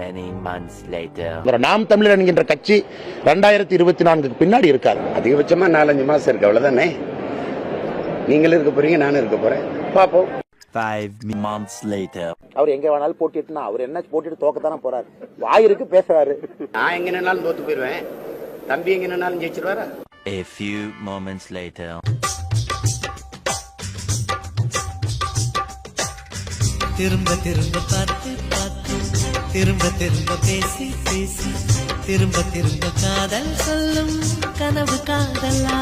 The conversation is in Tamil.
Many months later. நாம் தமிழர் என்கின்ற கட்சி 2024 பின்னாடி இருக்காரு. அதிகபட்சமா 4-5 மாசம் இருக்கு, அவ்வளவுதானே. நீங்களும் இருக்க போறீங்க, நானும் இருக்க போறேன், பாப்போம். 5 months later. அவர் எங்க வேணாலும் போட்டிட்டுனா அவர் என்ன போட்டிட்டு தோக்கத்தானே போறாரு. வாயிருக்கு பேசுறாரு. நான் எங்க நின்னாலும் தோத்து போயிருவேன், தம்பி எங்க நின்னாலும் ஜெயிச்சிருவாரா. A few moments later. திரும்ப திரும்ப பார்த்து பார்த்து, திரும்ப திரும்ப பேசி பேசி, திரும்ப திரும்ப காதல் சொல்லும் கனவு காதலா.